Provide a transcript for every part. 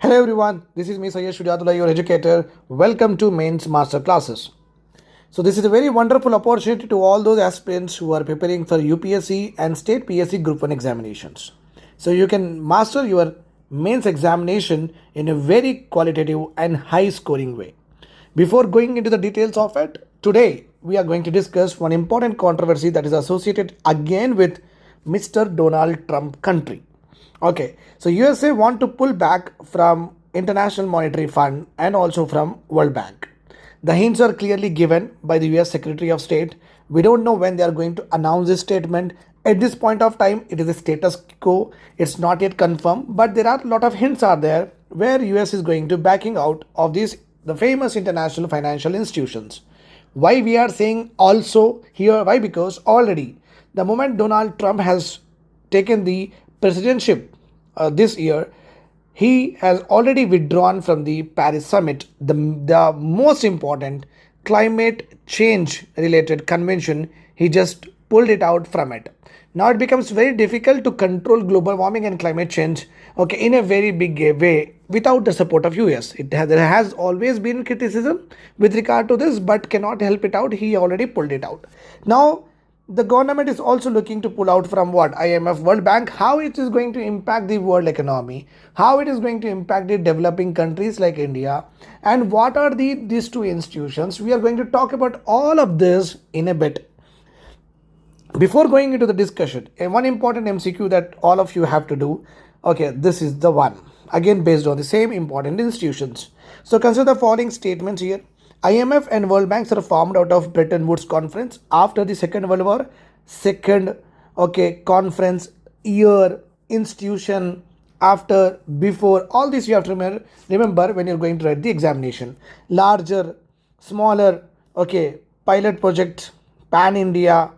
Hello everyone, this is me Sayyid Shujaatullah, your educator. Welcome to Mains Master Classes. So this is a very wonderful opportunity to all those aspirants who are preparing for UPSC and State PSC Group 1 examinations. So you can master your mains examination in a very qualitative and high scoring way. Before going into the details of it, today we are going to discuss one important controversy that is associated again with Mr. Donald Trump country. Okay, so USA want to pull back from International Monetary Fund and also from World Bank. The hints are clearly given by the US Secretary of State. We don't know when they are going to announce this statement. At this point of time, it is a status quo. It's not yet confirmed, but there are a lot of hints are there where US is going to backing out of these the famous international financial institutions. Why we are saying also here? Why? Because already the moment Donald Trump has taken the presidency this year, he has already withdrawn from the Paris summit, the most important climate change related convention. He just pulled it out from it. Now it becomes very difficult to control global warming and climate change, okay, in a very big way without the support of US. There has always been criticism with regard to this, but cannot help it out. He already pulled it out. Now the government is also looking to pull out from what? IMF, World Bank. How it is going to impact the world economy, how it is going to impact the developing countries like India, and what are these two institutions. We are going to talk about all of this in a bit. Before going into the discussion, one important MCQ that all of you have to do. Okay, this is the one again based on the same important institutions. So consider the following statements here. IMF and World Banks are formed out of Bretton Woods Conference after the Second World War. Second, conference, year, institution, after, before. All this you have to remember when you're going to write the examination. Larger, smaller, pilot project, pan India,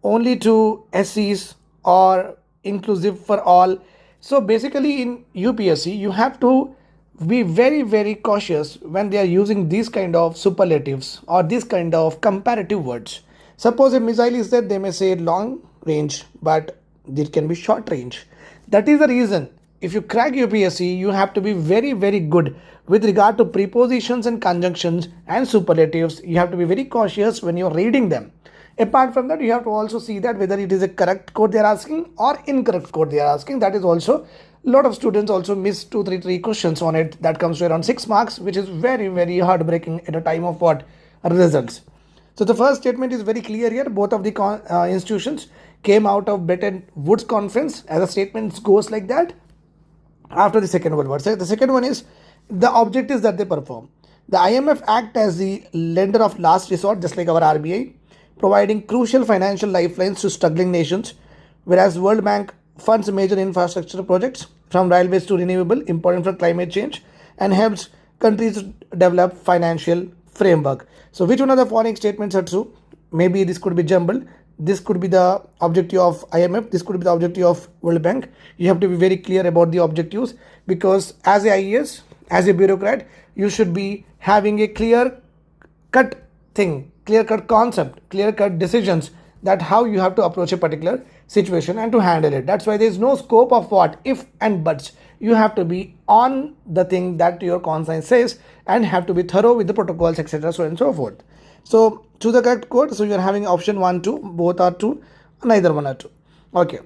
only to SCs or inclusive for all. So basically in UPSC, you have to be very cautious when they are using these kind of superlatives or this kind of comparative words. Suppose a missile is there, they may say long range, but it can be short range. That is the reason if you crack UPSC, you have to be very good with regard to prepositions and conjunctions and superlatives. You have to be very cautious when you're reading them. Apart from that, you have to also see that whether it is a correct code they are asking or incorrect code they are asking. That is also a lot of students also miss 2 3 questions on it. That comes to around 6 marks, which is very heartbreaking at a time of what? Results. So the first statement is very clear here. Both of the institutions came out of Bretton Woods Conference, as a statement goes like that, after the Second World War. So the second one is the objectives that they perform. The IMF act as the lender of last resort, just like our RBI, providing crucial financial lifelines to struggling nations, whereas World Bank funds major infrastructure projects from railways to renewable, important for climate change, and helps countries develop financial framework. So which one of the following statements are true? Maybe this could be jumbled. This could be the objective of IMF. This could be the objective of World Bank. You have to be very clear about the objectives, because as a IES, as a bureaucrat, you should be having a clear cut thing, clear cut concept, clear cut decisions that how you have to approach a particular situation and to handle it. That's why there is no scope of what if and buts. You have to be on the thing that your conscience says and have to be thorough with the protocols, etc., so and so forth. So to the correct code, so you are having option 1 2, both are true, neither one are true. Okay,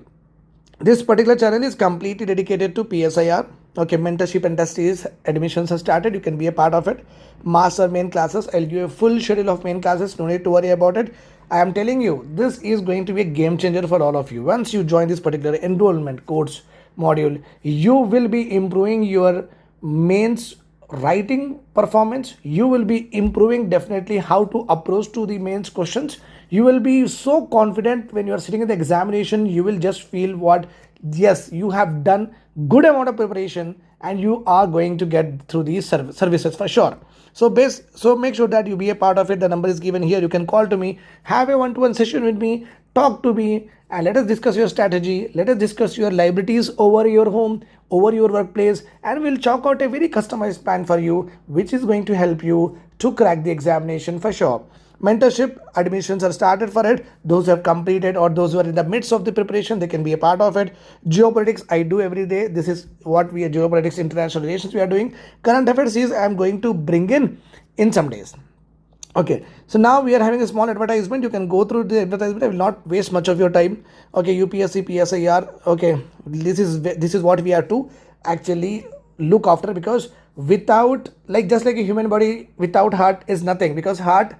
this particular channel is completely dedicated to PSIR. Mentorship and test series admissions have started. You can be a part of it. Master main classes, I'll give you a full schedule of main classes. No need to worry about it. I am telling you, this is going to be a game changer for all of you. Once you join this particular enrollment course module, you will be improving your mains writing performance. You will be improving definitely how to approach to the mains questions. You will be so confident when you are sitting in the examination. You will just feel what, yes, you have done good amount of preparation and you are going to get through these services for sure. So make sure that you be a part of it. The number is given here. You can call to me, have a one-to-one session with me, talk to me, and let us discuss your strategy. Let us discuss your liabilities over your home, over your workplace, and we'll chalk out a very customized plan for you, which is going to help you to crack the examination for sure. Mentorship admissions are started for it. Those who have completed or those who are in the midst of the preparation, they can be a part of it. Geopolitics, I do every day. This is what we are, geopolitics, international relations we are doing. Current affairs is I am going to bring in some days. Okay, so now we are having a small advertisement. You can go through the advertisement. I will not waste much of your time. Okay, UPSC, PSIR. Okay, this is what we have to actually look after, because without, like, just like a human body without heart is nothing, because heart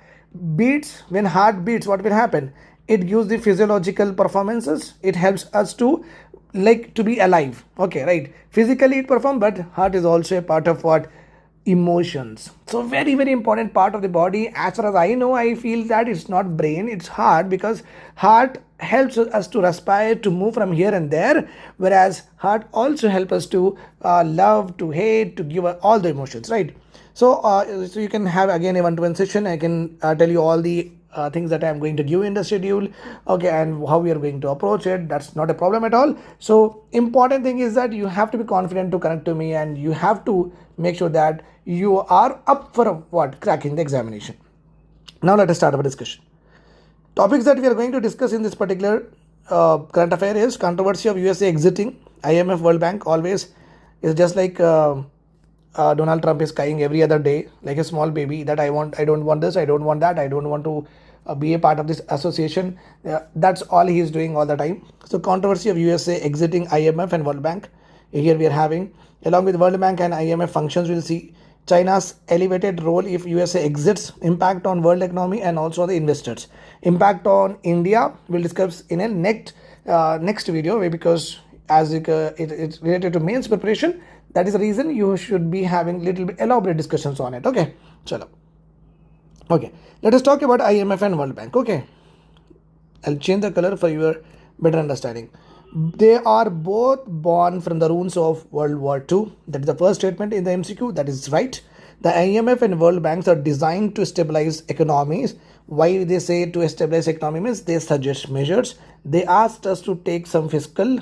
beats. When heart beats, what will happen? It gives the physiological performances. It helps us to, like, to be alive. Okay, right? Physically it performs, but heart is also a part of what? Emotions. So very, very important part of the body. As far as I know, I feel that it's not brain, it's heart, because heart helps us to respire, to move from here and there, whereas heart also helps us to love, to hate, to give all the emotions, right? So you can have again a one-to-one session. I can tell you all the things that I am going to give in the schedule, okay, and how we are going to approach it. That's not a problem at all. So important thing is that you have to be confident to connect to me, and you have to make sure that you are up for what? Cracking the examination. Now let us start our discussion. Topics that we are going to discuss in this particular current affair is controversy of USA exiting IMF, World Bank. Always is just like Donald Trump is crying every other day like a small baby that I don't want this, I don't want that, I don't want to be a part of this association. That's all he is doing all the time. So controversy of USA exiting IMF and World Bank. Here we are having, along with World Bank and IMF functions, we'll see China's elevated role if USA exits, impact on world economy and also the investors. Impact on India we'll discuss in a next video, because as it's related to mains preparation. That is the reason you should be having little bit elaborate discussions on it. Okay, chalo. Okay, let us talk about IMF and World Bank. Okay, I'll change the color for your better understanding. They are both born from the ruins of World War II. That is the first statement in the MCQ. That is right. The IMF and World Banks are designed to stabilize economies. Why they say to stabilize economy means they suggest measures. They asked us to take some fiscal,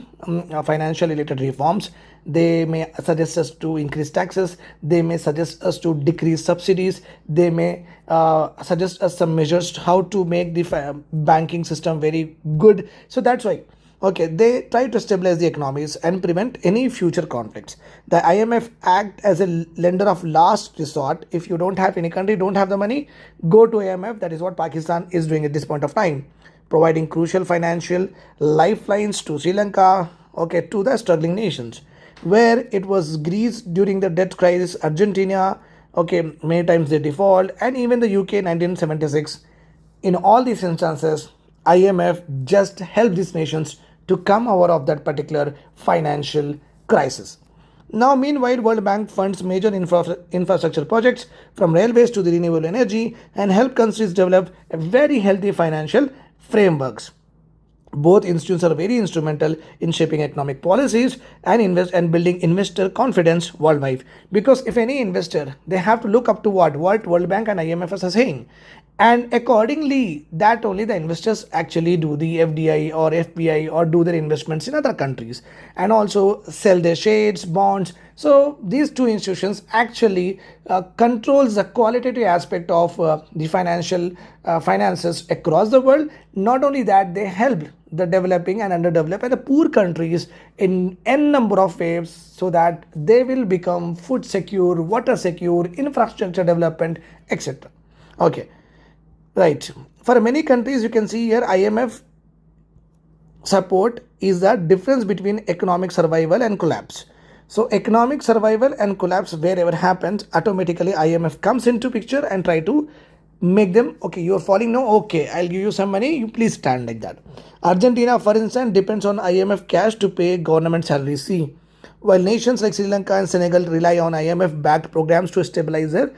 financial related reforms. They may suggest us to increase taxes. They may suggest us to decrease subsidies. They may suggest us some measures how to make the banking system very good. So that's why. Okay, they try to stabilize the economies and prevent any future conflicts. The IMF act as a lender of last resort. If you don't have, any country don't have the money, go to IMF. That is what Pakistan is doing at this point of time, providing crucial financial lifelines to Sri Lanka, okay, to the struggling nations, where it was Greece during the debt crisis, Argentina, okay, many times they default, and even the UK 1976. In all these instances, IMF just helped these nations to come out of that particular financial crisis. Now, meanwhile, World Bank funds major infrastructure projects from railways to the renewable energy and help countries develop a very healthy financial frameworks. Both institutions are very instrumental in shaping economic policies and invest and building investor confidence worldwide. Because if any investor, they have to look up to what World Bank and IMF are saying, and accordingly that only the investors actually do the FDI or FPI or do their investments in other countries, and also sell their shares, bonds. So these two institutions actually controls the qualitative aspect of the finances across the world. Not only that, they help the developing and underdeveloped and the poor countries in n number of ways, so that they will become food secure, water secure, infrastructure development, etc. Okay, right. For many countries, you can see here IMF support is the difference between economic survival and collapse. So economic survival and collapse, wherever happens, automatically IMF comes into picture and try to make them, okay, you are falling now, okay, I'll give you some money, you please stand, like that. Argentina, for instance, depends on IMF cash to pay government salaries. See, while nations like Sri Lanka and Senegal rely on IMF backed programs to stabilize their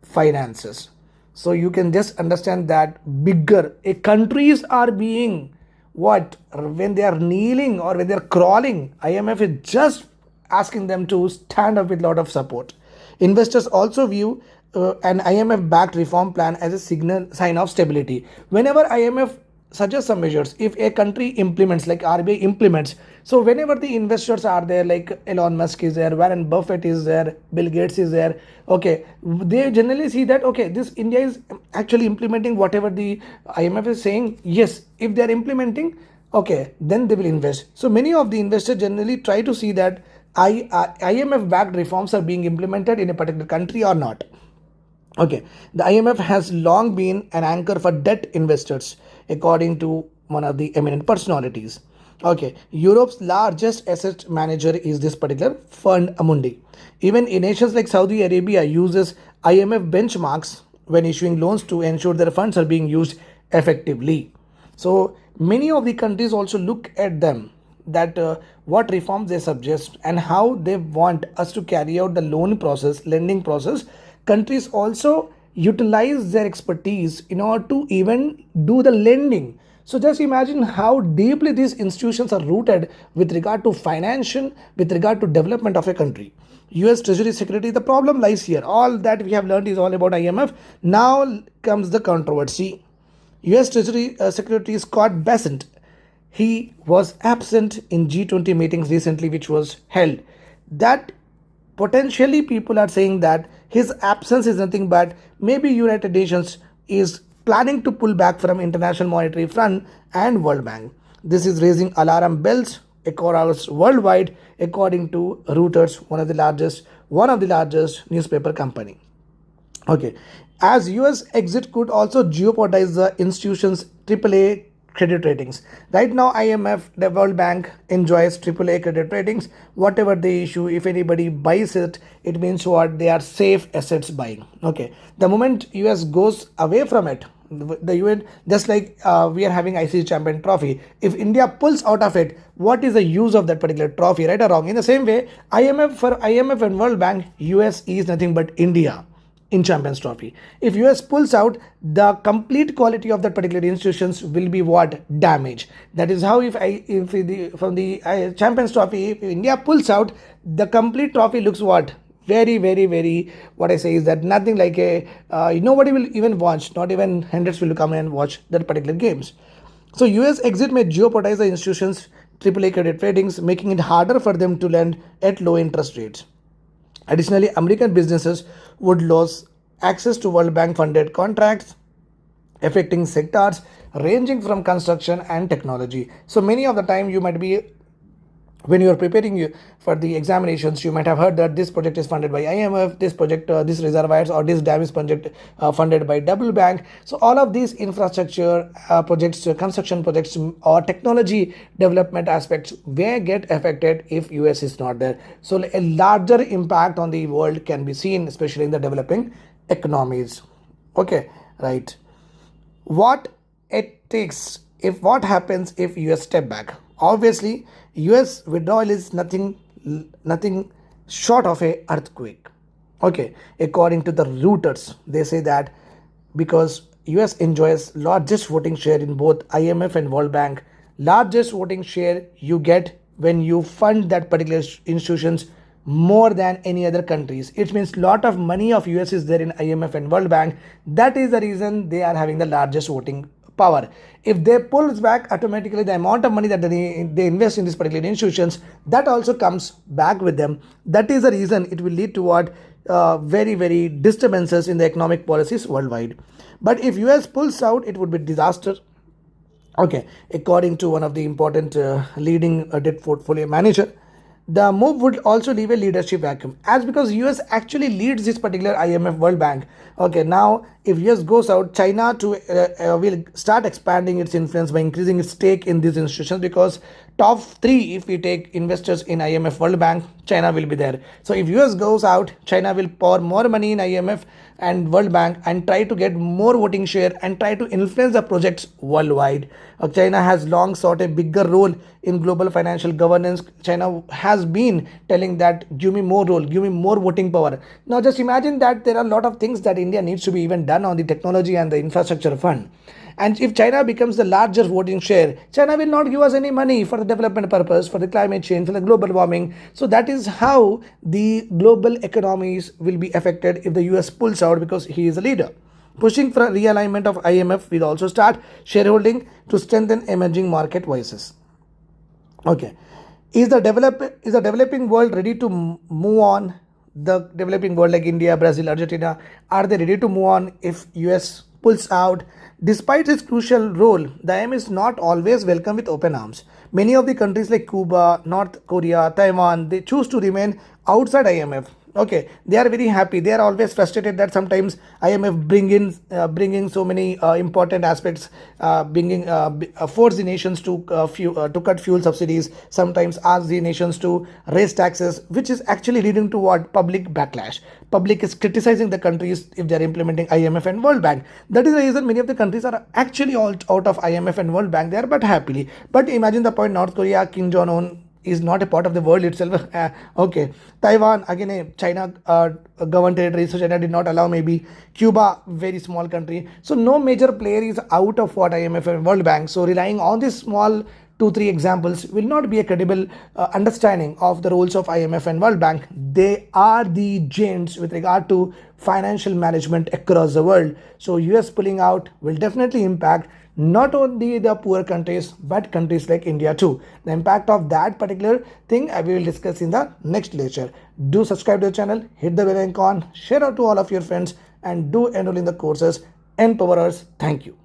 finances. So you can just understand that bigger countries are being what, when they are kneeling or when they are crawling, IMF is just asking them to stand up with a lot of support. Investors also view an IMF backed reform plan as a sign of stability. Whenever IMF suggest some measures. If a country implements, like RBI implements, so whenever the investors are there, like Elon Musk is there, Warren Buffett is there, Bill Gates is there, okay, they generally see that okay, this India is actually implementing whatever the IMF is saying. Yes, if they are implementing, okay, then they will invest. So many of the investors generally try to see that IMF backed reforms are being implemented in a particular country or not. Okay, the IMF has long been an anchor for debt investors, according to one of the eminent personalities. Okay, Europe's largest asset manager is this particular fund Amundi. Even in nations like Saudi Arabia uses IMF benchmarks when issuing loans to ensure their funds are being used effectively. So many of the countries also look at them that what reforms they suggest and how they want us to carry out the lending process. Countries also utilize their expertise in order to even do the lending. So just imagine how deeply these institutions are rooted with regard to financial, with regard to development of a country. US Treasury Secretary, the problem lies here. All that we have learned is all about IMF. Now comes the controversy. US Treasury Secretary Scott Bessent, he was absent in G20 meetings recently, which was held. That potentially people are saying that his absence is nothing but maybe United Nations is planning to pull back from International Monetary Fund and World Bank. This is raising alarm bells across worldwide, according to Reuters, one of the largest newspaper company. Okay, as US exit could also jeopardize the institution's AAA credit ratings. Right now, IMF, the World Bank enjoys AAA credit ratings. Whatever they issue, if anybody buys it, it means what? They are safe assets buying. Okay, the moment US goes away from it, the UN, just like we are having ICC champion trophy, if India pulls out of it, what is the use of that particular trophy, right or wrong? In the same way, IMF and World Bank, US is nothing but India in Champions Trophy. If US pulls out, the complete quality of that particular institutions will be what? Damaged. That is how from the Champions Trophy, if India pulls out, the complete trophy looks what? Very, very, very, what I say is that nothing like nobody will even watch, not even hundreds will come and watch that particular games. So US exit may jeopardize the institutions' AAA credit ratings, making it harder for them to lend at low interest rates. Additionally, American businesses would lose access to World Bank funded contracts, affecting sectors ranging from construction and technology. So many of the time you might be, when you are preparing for the examinations, you might have heard that this project is funded by IMF, this project, this reservoirs or this dam is project funded by World Bank. So all of these infrastructure projects, construction projects or technology development aspects may get affected if US is not there. So a larger impact on the world can be seen, especially in the developing economies. Okay, right. What it takes, if what happens if US step back? Obviously, US withdrawal is nothing short of a earthquake. Okay, according to the Reuters, they say that because US enjoys largest voting share in both IMF and World Bank, largest voting share you get when you fund that particular institutions more than any other countries. It means lot of money of US is there in IMF and World Bank. That is the reason they are having the largest voting power. If they pull back, automatically the amount of money that they invest in these particular institutions, that also comes back with them. That is the reason it will lead to what? Very, very disturbances in the economic policies worldwide. But if US pulls out, it would be disaster. Okay, according to one of the important leading debt portfolio manager, the move would also leave a leadership vacuum, as because US actually leads this particular IMF World Bank. Okay, now if US goes out, China will start expanding its influence by increasing its stake in these institutions, because top 3, if we take investors in IMF World Bank, China will be there. So if US goes out, China will pour more money in IMF and World Bank and try to get more voting share and try to influence the projects worldwide. China has long sought a bigger role in global financial governance. China has been telling that give me more role, give me more voting power. Now just imagine that there are a lot of things that India needs to be even done on the technology and the infrastructure fund. And if China becomes the largest voting share, China will not give us any money for the development purpose, for the climate change, for the global warming. So that is how the global economies will be affected if the US pulls out, because he is a leader. Pushing for a realignment of IMF will also start shareholding to strengthen emerging market voices. Okay, is the developing world ready to move on? The developing world like India, Brazil, Argentina, are they ready to move on if US pulls out? Despite its crucial role, the IMF is not always welcome with open arms. Many of the countries like Cuba, North Korea, Taiwan, they choose to remain outside IMF. Okay, they are very happy. They are always frustrated that sometimes IMF bringing so many important aspects, bringing force the nations to cut fuel subsidies. Sometimes ask the nations to raise taxes, which is actually leading to what public backlash. Public is criticizing the countries if they are implementing IMF and World Bank. That is the reason many of the countries are actually all out of IMF and World Bank. They are but happily. But imagine the point: North Korea, Kim Jong Un is not a part of the world itself. Okay, Taiwan again, a China governed territory, so China did not allow. Maybe Cuba, very small country, so no major player is out of what IMF and World Bank. So relying on this small 2-3 examples will not be a credible understanding of the roles of IMF and World Bank. They are the giants with regard to financial management across the world. So US pulling out will definitely impact not only the poor countries but countries like India too. The impact of that particular thing we will discuss in the next lecture. Do subscribe to the channel, hit the bell icon, share out to all of your friends, and do enroll in the courses. Empower us. Thank you.